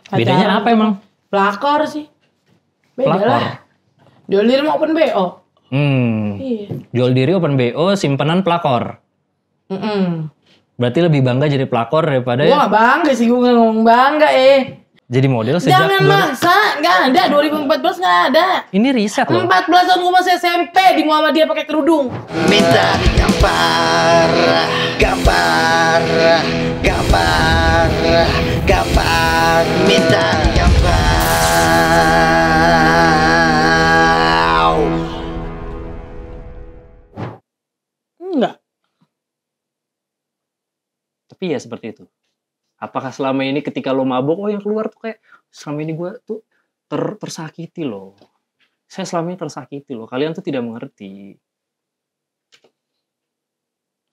Bedanya apa emang? Pelakor sih. Beda Pelakor. lah. Jual diri mau open BO. Iya. Jual diri open BO, simpenan pelakor. Berarti lebih bangga jadi pelakor daripada Gua gak bangga sih, gua gak ngomong bangga jadi model sejak Jangan maksa, gak ada, 2014 gak ada. Ini riset loh. 14 tahun gua masih SMP di Muhammadiyah pakai kerudung. Minta gambar, gambar, gambar, gambar, minta gambar. Enggak. Tapi ya seperti itu. Apakah selama ini ketika lo mabuk, yang keluar tuh kayak selama ini gue tuh tersakiti loh. Saya selama ini tersakiti loh. Kalian tuh tidak mengerti.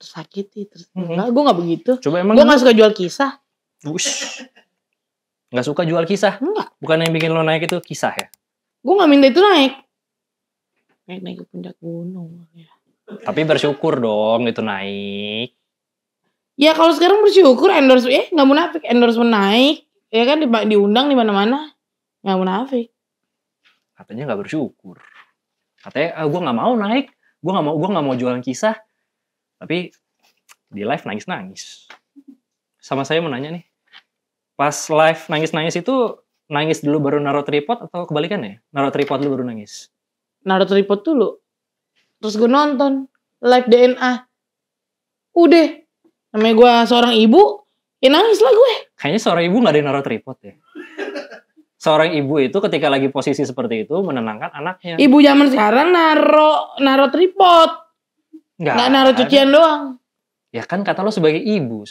Tersakiti. Enggak, gue gak begitu. Coba emang Gue gak suka jual kisah. Nggak suka jual kisah? Enggak. Bukan yang bikin lo naik itu kisah ya? Gue gak minta itu naik. Naik ke puncak gunung. Tapi bersyukur dong itu naik. Ya kalau sekarang bersyukur endorse, gak munafik. Endorsement naik. Ya kan diundang di mana-mana. Gak munafik. Katanya nggak bersyukur. Katanya gue nggak mau naik. Gue nggak mau jualan kisah. Tapi di live nangis-nangis. Sama saya mau nanya nih. Pas live nangis-nangis itu nangis dulu baru naruh tripod atau kebalikannya? Naruh tripod dulu baru nangis. Naruh tripod dulu. Terus gue nonton live DNA. Udah. Namanya gue seorang ibu, ya nangis lah gue. Kayaknya seorang ibu nggak ada yang naruh tripod ya. Seorang ibu itu ketika lagi posisi seperti itu menenangkan anaknya. Ibu zaman sekarang naruh tripod. Nggak naruh cucian doang. Ya kan kata lo sebagai ibu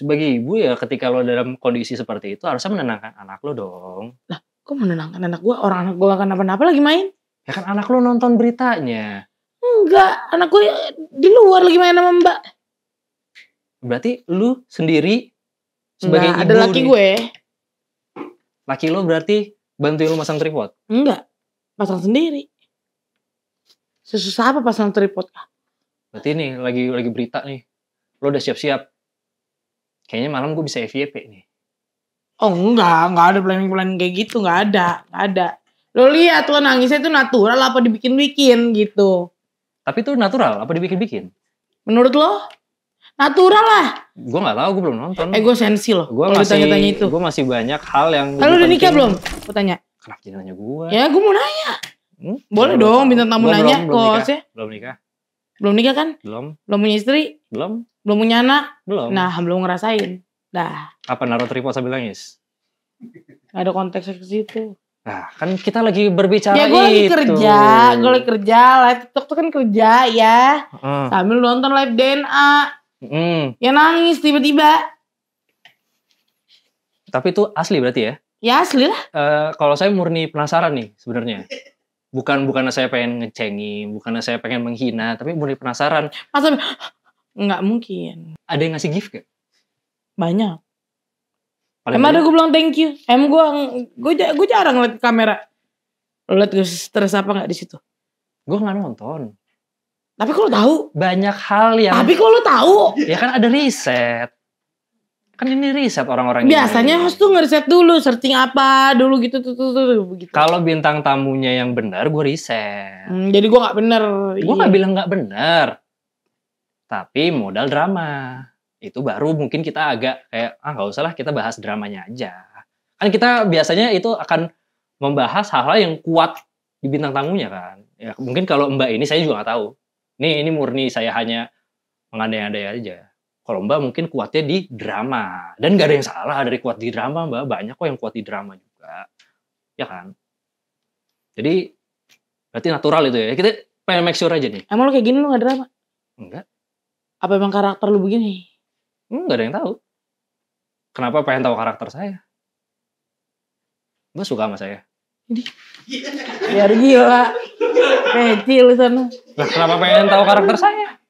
ya ketika lo dalam kondisi seperti itu harusnya menenangkan anak lo dong. Lah, kok menenangkan anak gue? Orang anak gue gak kenapa-napa lagi main. Ya kan anak lo nonton beritanya. Enggak, anak gue di luar lagi main sama mbak. Berarti lu sendiri sebagai ibu ada laki nih. gue. Laki lo berarti bantuin lu masang tripod? Enggak, pasang sendiri. Sesusah apa pasang tripod? Berarti nih lagi berita nih. Lo udah siap-siap. Kayaknya malam gue bisa FYP nih. Oh enggak ada planning kayak gitu, enggak ada. Lo lihat lo nangisnya itu natural apa dibikin-bikin gitu. Tapi itu natural apa dibikin-bikin? Menurut lo? Natural lah. Gue nggak tahu, gue belum nonton. Gue sensi loh. Gue masih banyak hal yang. Lo udah nikah belum? Gue tanya. Kenapa jadi nanya gue? Ya gue mau nanya. Boleh dong bintang tamu nanya. Belum nikah. Belum nikah kan? Belum. Belum punya istri? Belum. Belum punya anak? Belum. Nah belum ngerasain. Dah. Apa naruh tripod sambil nangis? Gak ada konteksnya ke situ. Nah kan kita lagi berbicara itu. Ya gue lagi kerja. Live TikTok tuh kan kerja ya. Sambil nonton live DNA. Ya nangis tiba-tiba. Tapi itu asli berarti ya? Ya asli lah. Kalau saya murni penasaran nih sebenarnya. Bukan saya pengen ngecengin, bukan saya pengen menghina, tapi murni penasaran. Masa nggak mungkin. Ada yang ngasih gift gak? Banyak. Paling Emang ada gue bilang thank you. Gue jarang ngeliat kamera. Lo liat gue stres apa nggak di situ? Gue nggak nonton. Tapi kok lo tahu? Banyak hal yang. Tapi kok lo tahu? Ya kan ada riset. Kan ini riset orang-orang. Biasanya host tuh ngeriset dulu, searching apa dulu gitu tuh begitu. Kalau bintang tamunya yang benar, gue riset. Jadi gue nggak bener. Gue nggak bilang nggak benar. Tapi modal drama. Itu baru mungkin kita agak kayak nggak usah lah kita bahas dramanya aja. Kan kita biasanya itu akan membahas hal-hal yang kuat di bintang tamunya kan. Ya mungkin kalau Mbak ini saya juga nggak tahu. Ini murni saya hanya mengandai-andai aja. Kalau Mbak mungkin kuatnya di drama. Dan gak ada yang salah dari kuat di drama Mbak. Banyak kok yang kuat di drama juga. Ya kan? Jadi berarti natural itu ya. Kita pengen make sure aja nih. Emang lo kayak gini lo gak drama? Enggak. Apa emang karakter lo begini? Gak ada yang tahu. Kenapa pengen tahu karakter saya? Mbak suka sama saya? Biar gila. Kecil di sana. Nah, kenapa pengen tahu karakter saya?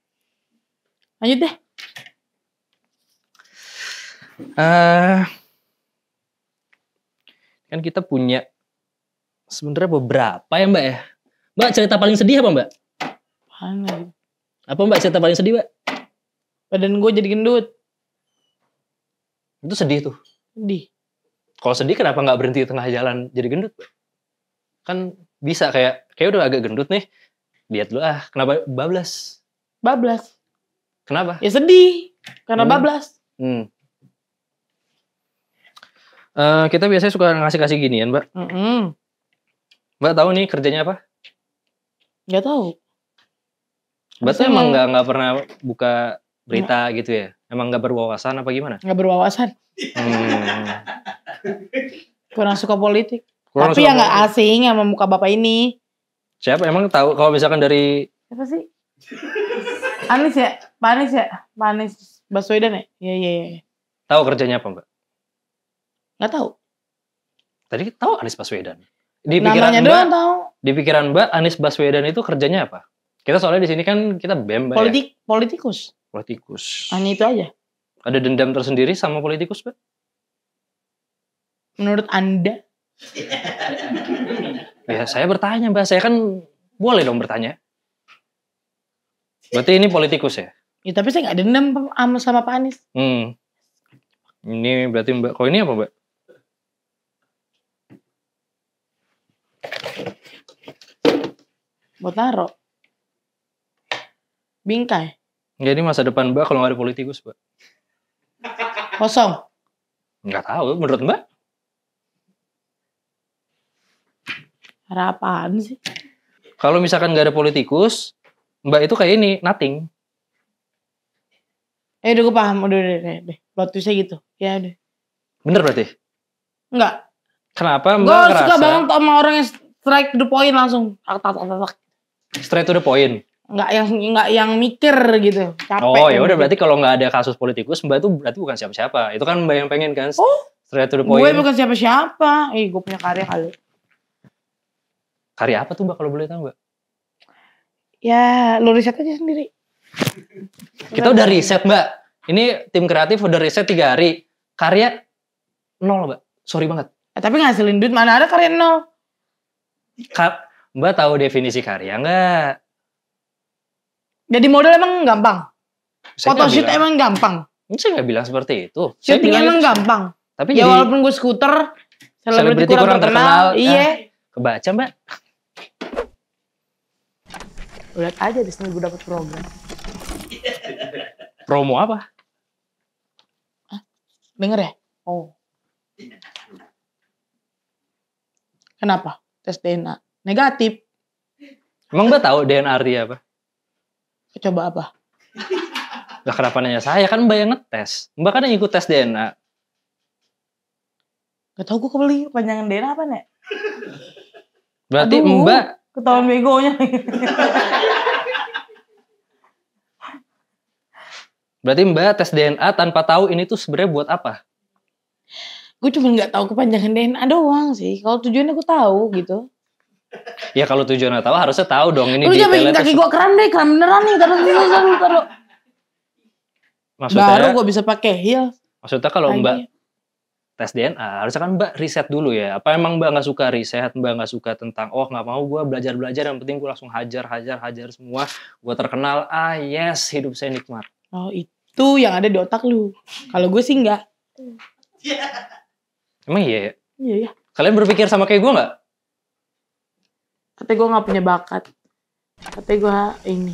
Lanjut deh. Kan kita punya sebenarnya beberapa ya Mbak ya. Mbak cerita paling sedih apa Mbak? Apaan lagi? Apa Mbak cerita paling sedih Mbak? Badan gue jadi gendut. Itu sedih tuh. Sedih. Kalau sedih kenapa nggak berhenti di tengah jalan jadi gendut? Kan bisa kayak udah agak gendut nih. Diet dulu kenapa bablas? Bablas. Kenapa? Ya sedih. Karena bablas. Kita biasanya suka ngasih ginian, Mbak. Mbak tahu nih kerjanya apa? Nggak tahu. Mbak tuh emang nggak pernah buka berita gitu ya? Emang nggak berwawasan apa gimana? Nggak berwawasan. Kurang suka politik. Kurang Tapi suka ya nggak asing sama muka bapak ini. Siapa emang tahu kalau misalkan dari Siapa sih? Anies ya? Pak Anies ya? Pak Anies Baswedan ya? Iya. tahu kerjanya apa, Mbak? Nggak tahu. Tadi tahu Anies Baswedan. Namanya doang tahu. Di pikiran Mbak, Anies Baswedan itu kerjanya apa? Kita soalnya di sini kan kita BEM, Mbak. Politikus. Hanya itu aja. Ada dendam tersendiri sama politikus, Mbak? Menurut Anda? Ya, saya bertanya, Mbak. Saya kan boleh dong bertanya. Berarti ini politikus ya? Ya tapi saya nggak dendam sama Pak Anies. Ini berarti Mbak. Kalau ini apa, Mbak? Buat naro. Bingkai. Jadi masa depan Mbak kalau nggak ada politikus, Mbak? Kosong. Nggak tahu, menurut Mbak? Apaan sih? Kalau misalkan nggak ada politikus, Mbak itu kayak ini, nothing. Udah gue paham, udah. Plot twistnya gitu. Ya udah. Bener berarti? Enggak. Kenapa Mbak Gue ngerasa? suka banget sama orang yang strike to the point langsung. Straight to the point. Enggak yang mikir gitu. Capek. Oh ya udah berarti kalau nggak ada kasus politikus, Mbak itu berarti bukan siapa-siapa. Itu kan Mbak yang pengen kan? Straight to the point. Gue bukan siapa-siapa. Gue punya karya kali. Karya apa tuh Mbak kalau boleh tahu, Mbak? Ya, lu riset aja sendiri. Kita udah riset, Mbak. Ini tim kreatif udah riset 3 hari. Karya 0, Mbak. Sorry banget. Tapi ngasilin duit mana ada karya 0. Mbak tahu definisi karya nggak? Jadi model emang gampang. Photoshoot emang gampang. Saya nggak bilang seperti itu. Syuting emang gampang. Tapi ya walaupun gue skuter, selebriti kurang terkenal. Iya. Kebaca, Mbak. Lihat aja di sini gue dapet program. Promo apa? Denger ya? Oh. Kenapa? Tes DNA negatif. Emang Mbak tahu DNA artinya apa? Coba apa? Lah kenapa nanya saya? Kan Mbak yang ngetes. Mbak kan yang ikut tes DNA. Gak tau gue kebeli panjangan DNA apa nih? Berarti Mbak ketahuan begonya. Berarti Mbak tes DNA tanpa tahu ini tuh sebenarnya buat apa? Gue cuma nggak tahu kepanjangan DNA doang sih. Kalau tujuannya gue tahu gitu. Ya kalau tujuannya tahu harusnya tahu dong ini. Lu jangan bikin kaki gue kram deh, kram beneran nih. Taruh. Maksudnya, baru gue bisa pakai heels. Maksudnya kalau Mbak tes DNA harusnya kan Mbak riset dulu ya. Apa emang Mbak nggak suka riset? Mbak nggak suka tentang nggak mau gue belajar, yang penting gue langsung hajar semua. Gue terkenal. Yes, hidup saya nikmat. Oh itu yang ada di otak lu. Kalau gue sih enggak. Emang iya ya? Iya ya. Kalian berpikir sama kayak gue nggak? Katanya gue nggak punya bakat. Katanya gue ini.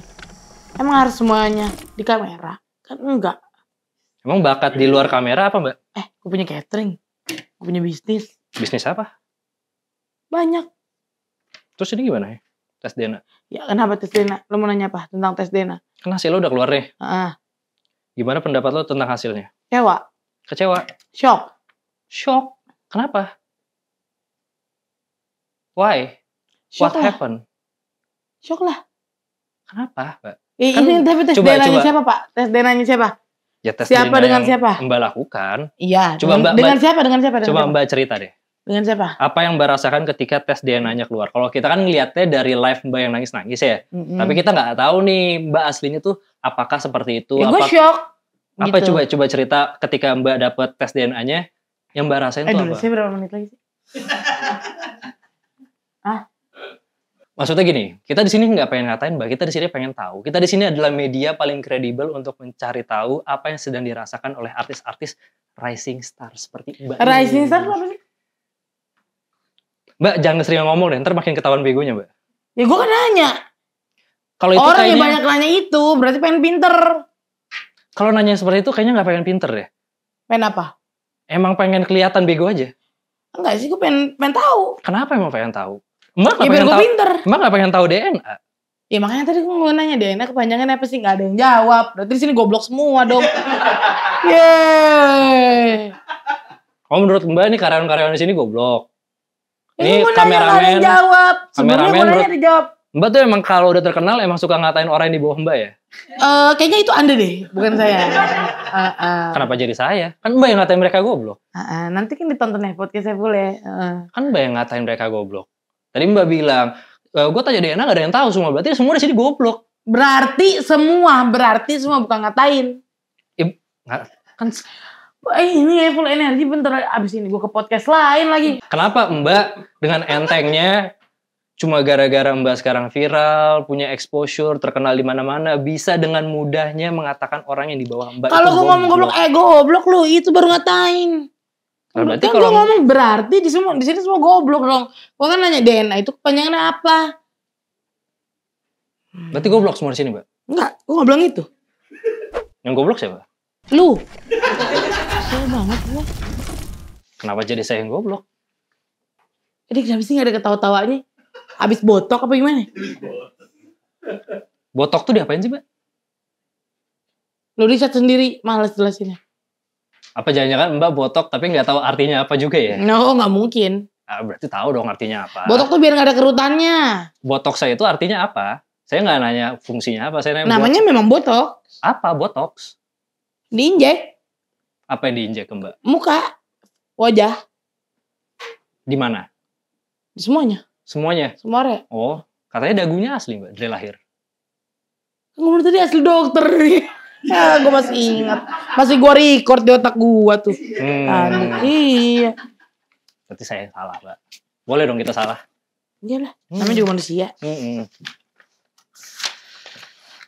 Emang harus semuanya di kamera? Kan enggak. Emang bakat di luar kamera apa Mbak? Gue punya catering. Gue punya bisnis. Bisnis apa? Banyak. Terus ini gimana ya? Tes DNA. Ya kenapa tes DNA? Lo mau nanya apa tentang tes DNA? Kan hasil lo udah keluar nih. Gimana pendapat lo tentang hasilnya? Kecewa. Shock. Kenapa? Why? What happened? Shock lah. Kenapa, Mbak? Ini tapi tes DNA-nya siapa, Pak? Tes DNA-nya siapa? Ya, tes siapa DNA dengan siapa? Mbak lakukan. Iya. Coba dengan siapa? Coba Mbak cerita deh. Dengan siapa? Apa yang Mbak rasakan ketika tes DNA-nya keluar? Kalau kita kan ngeliatnya dari live Mbak yang nangis-nangis ya. Tapi kita nggak tahu nih Mbak aslinya tuh apakah seperti itu. Gue shock. Apa gitu. Coba cerita ketika Mbak dapat tes DNA-nya yang Mbak rasain tuh apa? Saya berapa menit lagi sih? Maksudnya gini, kita di sini nggak pengen ngatain Mbak, kita di sini pengen tahu. Kita di sini adalah media paling kredibel untuk mencari tahu apa yang sedang dirasakan oleh artis-artis rising star seperti Mbak. Rising ini. Star apa sih? Mbak jangan sering ngomong deh, ntar makin ketahuan begonya Mbak. Ya gue kan nanya. Kalau itu Orang yang kayaknya, banyak nanya itu berarti pengen pinter. kalau nanya seperti itu kayaknya nggak pengen pinter deh. Pengen apa? Emang pengen kelihatan bego aja. Enggak sih, gue pengen tahu. Kenapa emang pengen tahu? Mbak Ya nggak biar pengen gue tahu. pinter. Mbak nggak pengen tahu DNA. Ya makanya tadi gue mau nanya DNA kepanjangan apa sih? Gak ada yang jawab. Berarti di sini goblok semua dong. Yeay. Oh menurut Mbak ini karyawan-karyawan di sini goblok. Ini Ini gue nanya gak ada yang kameramen. jawab. Sebelumnya Kameramen gue nanya menurut- dijawab. Mbak tuh emang kalau udah terkenal emang suka ngatain orang yang di bawah Mbak ya? Kayaknya itu Anda deh, bukan saya. Kenapa jadi saya? Kan Mbak yang ngatain mereka goblok. Nanti kan ditonton ya podcast saya boleh. Kan Mbak yang ngatain mereka goblok. Tadi Mbak bilang, gue tanya DNA gak ada yang tahu semua. Berarti semua di sini goblok. Berarti semua bukan ngatain. Kan Ini ya full energi bentar abis ini gue ke podcast lain lagi. kenapa Mbak dengan entengnya cuma gara-gara Mbak sekarang viral, punya exposure, terkenal di mana-mana, bisa dengan mudahnya mengatakan orang yang di bawah Mbak Kalau itu gue ngomong goblok, goblok lu itu baru ngatain. Nah, berarti Kan kalau gue ngomong berarti di sini semua goblok dong. Gue kan nanya DNA itu kepanjangannya apa? berarti goblok semua di sini, Mbak. Enggak, gue gak bilang itu. Yang goblok siapa? Lu. Saya banget gue. Kenapa jadi saya yang goblok? Jadi kenapa sih gak ada ketawa-tawanya? Abis botok apa gimana? Botok tuh diapain sih, Mbak? Lu riset sendiri, males jelasinnya. Apa jangan-jangan Mbak botok tapi nggak tahu artinya apa juga ya? No, gak mungkin. Berarti tahu dong artinya apa. Botok tuh biar gak ada kerutannya. Botok saya itu artinya apa? Saya nggak nanya fungsinya apa. Saya nanya Namanya memang botok. apa botox? Diinjek. Apa yang diinjek ke Mbak? Muka. Wajah. Di mana? Di semuanya. Semuanya? Semua area. Oh, katanya dagunya asli Mbak, dari lahir. Gue tadi asli dokter nih. Ya, gue masih ingat. Masih gue record di otak gue tuh. Tadi. Iya. Berarti saya yang salah, Mbak. Boleh dong kita salah. Iyalah. Namanya juga manusia.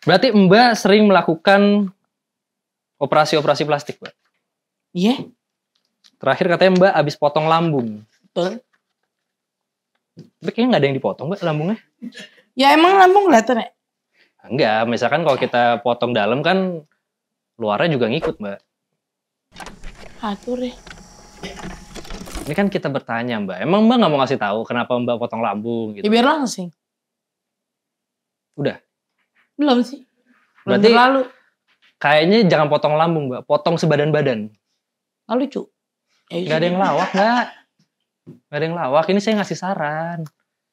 Berarti Mbak sering melakukan operasi-operasi plastik, Mbak? Iya. Terakhir katanya Mbak habis potong lambung. Betul. Tapi kayaknya nggak ada yang dipotong, Mbak, lambungnya. Ya emang lambung kelihatan ya? Enggak, misalkan kalau kita potong dalam kan luarnya juga ngikut, Mbak. Atur deh. Ini kan kita bertanya, Mbak. Emang Mbak nggak mau ngasih tahu kenapa Mbak potong lambung gitu? Ya biar langsing. Udah. Belum sih. Belum Berarti terlalu. kayaknya jangan potong lambung, Mbak. Potong sebadan-badan. Nggak lucu. Ya, Nggak ada yang lawak, Mbak. Nggak ada yang lawak. Ini saya ngasih saran.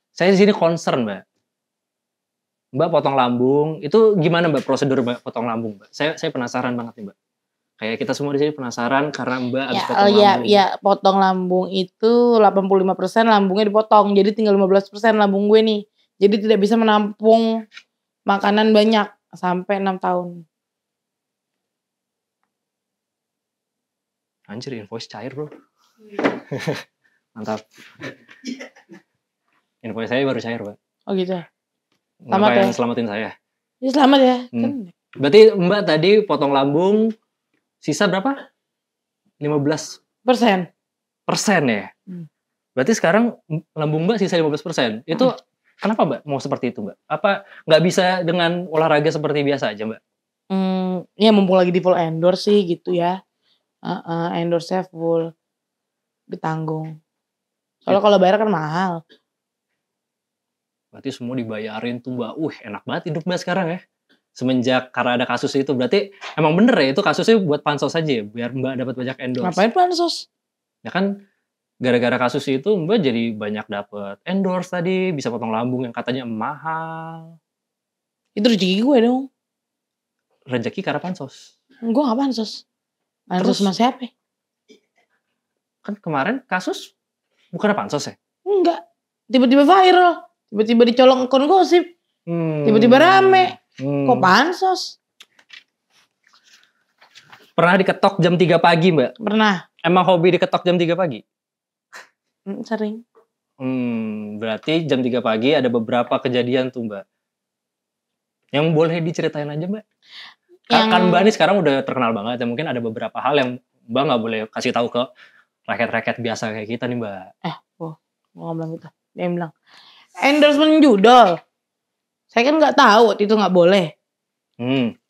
Saya di sini concern, Mbak. Mbak potong lambung. Itu gimana, Mbak, prosedur Mbak potong lambung, Mbak? Saya penasaran banget nih, Mbak. Kayak kita semua di sini penasaran karena Mbak habis potong lambung. Ya, potong lambung itu 85% lambungnya dipotong. Jadi tinggal 15% lambung gue nih. Jadi tidak bisa menampung makanan banyak sampai 6 tahun. Anjir, invoice cair, bro. Mantap. Invoice saya baru cair, Pak. Oh gitu. Selamat ya? selamatin saya. Ya selamat ya. Kan. Berarti Mbak tadi potong lambung, sisa berapa? 15% ya? Berarti sekarang lambung Mbak sisa 15%. Itu kenapa Mbak mau seperti itu, Mbak? Apa nggak bisa dengan olahraga seperti biasa aja, Mbak? Ya mumpung lagi di full endorse sih gitu ya. Endorse-nya full ditanggung. Soalnya kalau bayar kan mahal. Berarti semua dibayarin tuh, Mbak. Enak banget hidup Mbak sekarang ya. Semenjak karena ada kasus itu. Berarti emang bener ya itu kasusnya buat pansos aja ya? Biar Mbak dapat banyak endorse. Ngapain pansos? Ya kan gara-gara kasus itu Mbak jadi banyak dapat endorse tadi. Bisa potong lambung yang katanya mahal. Itu rezeki gue dong. Rezeki karena pansos. Gue gak pansos. Pansos sama siapa? Kan kemarin kasus bukan pansos ya? Enggak. Tiba-tiba viral. Tiba-tiba dicolong akun gosip. Tiba-tiba rame. Kok pansos? Pernah diketok jam 3 pagi, Mbak? Pernah. Emang hobi diketok jam 3 pagi? Sering. Berarti jam 3 pagi ada beberapa kejadian tuh Mbak. Yang boleh diceritain aja Mbak. Kan Mbak ini sekarang udah terkenal banget. Ya mungkin ada beberapa hal yang Mbak nggak boleh kasih tahu ke rakyat-rakyat biasa kayak kita nih Mbak. Gua bilang gitu. Dia bilang endorsement judol. Saya kan nggak tahu waktu itu nggak boleh.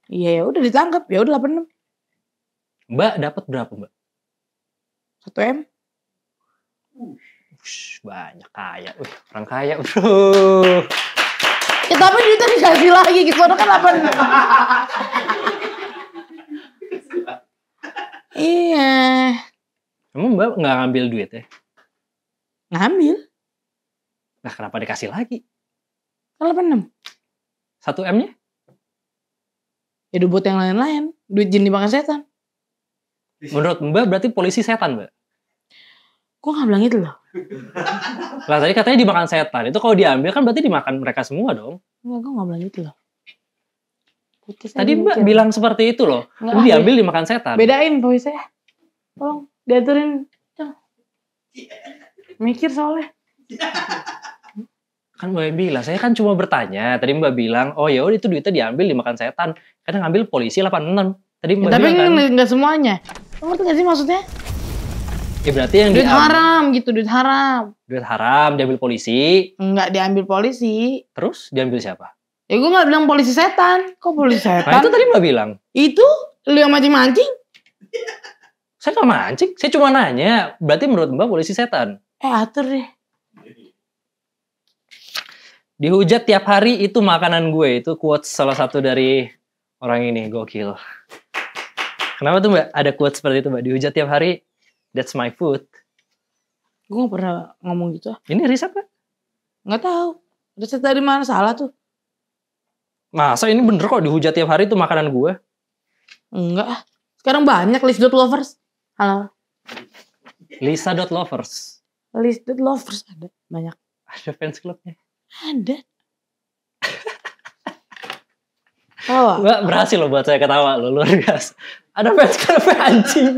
Iya ya udah ditangkap, ya udah 86. Mbak dapat berapa Mbak? 1 M. Banyak kaya, orang kaya bro. Ya tapi duitnya dikasih lagi gitu, kan 8. Iya. Emang Mbak nggak ngambil duit ya? Ngambil. Nah kenapa dikasih lagi? Kan 86. 1 M-nya? Ya udah buat yang lain-lain. Duit jin dimakan setan. Menurut Mbak berarti polisi setan Mbak? Gue gak bilang itu loh. Lah tadi katanya dimakan setan. Itu kalau diambil kan berarti dimakan mereka semua dong. Enggak, gue gak bilang itu loh. Putus Tadi Mbak bilang seperti itu loh. Ini diambil dimakan setan. Bedain Pak saya. Tolong diaturin. Mikir soalnya. Kan Mbak bilang, saya kan cuma bertanya. Tadi Mbak bilang, oh ya udah itu duitnya diambil dimakan setan. Kadang ngambil polisi 86. Tadi Mbak tapi bilang kan. Nggak semuanya. Lo ngerti gak sih maksudnya? Ya berarti yang duit diambil, haram gitu, duit haram. Duit haram diambil polisi. Enggak diambil polisi. Terus diambil siapa? Ya gue gak bilang polisi setan. Kok polisi setan? Nah itu tadi Mbak bilang. Itu lu yang mancing-mancing. Saya gak mancing, saya cuma nanya. Berarti menurut Mbak polisi setan? Atur deh. Dihujat tiap hari itu makanan gue. Itu quotes salah satu dari orang ini. Gokil. Kenapa tuh Mbak? Ada quotes seperti itu Mbak. Dihujat tiap hari, that's my food. Gue gak pernah ngomong gitu. Ini riset Mbak? Gak tahu. Riset dari mana salah tuh? Masa ini bener kok dihujat tiap hari itu makanan gue? Enggak. Sekarang banyak list.lovers. Halo. Lisa.lovers. List.lovers ada. Banyak. Ada fans clubnya. Ada. Oh. Mbak berhasil loh buat saya ketawa loh. Luar biasa. Ada fans clubnya anjing.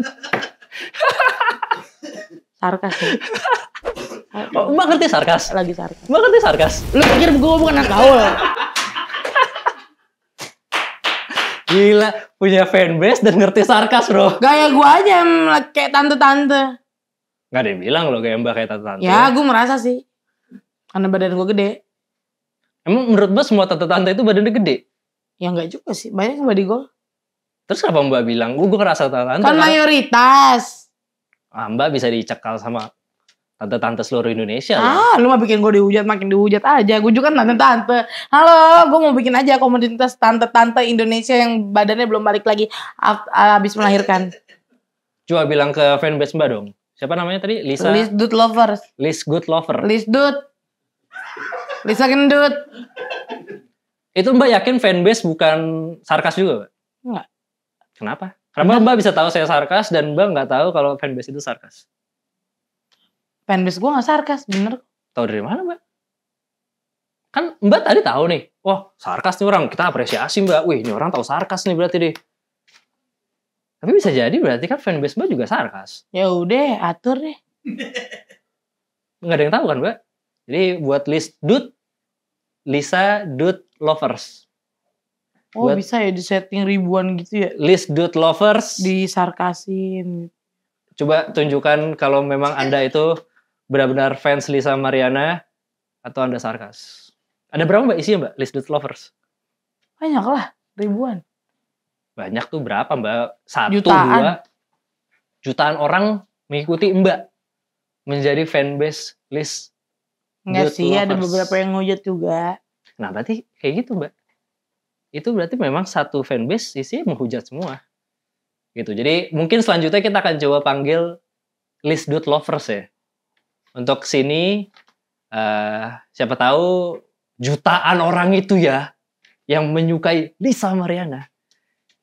Sarkas ya. Oh, Mbak ngerti sarkas? Lagi sarkas. Mbak ngerti sarkas? Lu pikir gue bukan anak gaul? Gila, punya fanbase dan ngerti sarkas bro. Gaya gue aja yang kayak tante-tante. Gak ada yang bilang loh kayak Mbak kayak tante-tante. Ya gue merasa sih. Karena badan gue gede. Emang menurut Mbak semua tante-tante itu badannya gede? Ya enggak juga sih. Banyak yang body goal. Terus kenapa Mbak bilang, gue ngerasa tante-tante? Kan mayoritas. Mbak bisa dicekal sama tante-tante seluruh Indonesia loh. Lu mah bikin gue dihujat, makin dihujat aja. Gue juga kan tante-tante. Halo, gue mau bikin aja komunitas tante-tante Indonesia yang badannya belum balik lagi habis melahirkan. Coba bilang ke fanbase Mbak dong. Siapa namanya tadi? Lisa? List Dude Lovers. List Good Lover. List Dude. Lisa Gendut. Itu Mbak yakin fanbase bukan sarkas juga Mbak? Enggak. Kenapa? Kenapa Mbak bisa tahu saya sarkas dan Mbak nggak tahu kalau fanbase itu sarkas? Fanbase gue gak sarkas, bener. Tahu dari mana Mbak? Kan Mbak tadi tahu nih. Wah sarkas nih orang, kita apresiasi Mbak. Wih ini orang tahu sarkas nih berarti deh. Tapi bisa jadi berarti kan fanbase Mbak juga sarkas. Ya udah, atur deh. Nggak ada yang tahu kan Mbak? Jadi buat list dude, Lisa Dude Lovers. Oh Buat bisa ya di setting ribuan gitu ya. List Dude Lovers. Disarkasin. Coba tunjukkan kalau memang Anda itu benar-benar fans Lisa Mariana atau Anda sarkas. Ada berapa Mbak isinya Mbak? List Dude Lovers. Banyak lah, ribuan. Banyak tuh berapa Mbak? 1, Jutaan. 2 jutaan orang mengikuti Mbak menjadi fanbase List Enggak Dude sih, ada Lovers. beberapa yang ngujat juga. Nah berarti kayak gitu Mbak. Itu berarti memang satu fanbase isinya menghujat semua. Gitu. Jadi mungkin selanjutnya kita akan coba panggil List Dude Lovers ya. Untuk sini siapa tahu jutaan orang itu ya yang menyukai Lisa Mariana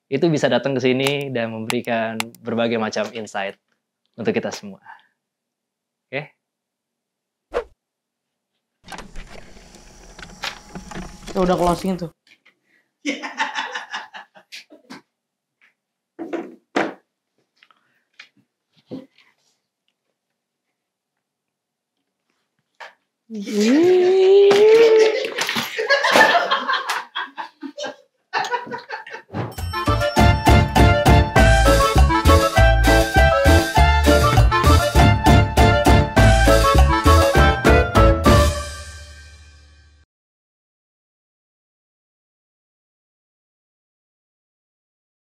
itu bisa datang ke sini dan memberikan berbagai macam insight untuk kita semua. Oke? Ya udah closing tuh. Ih.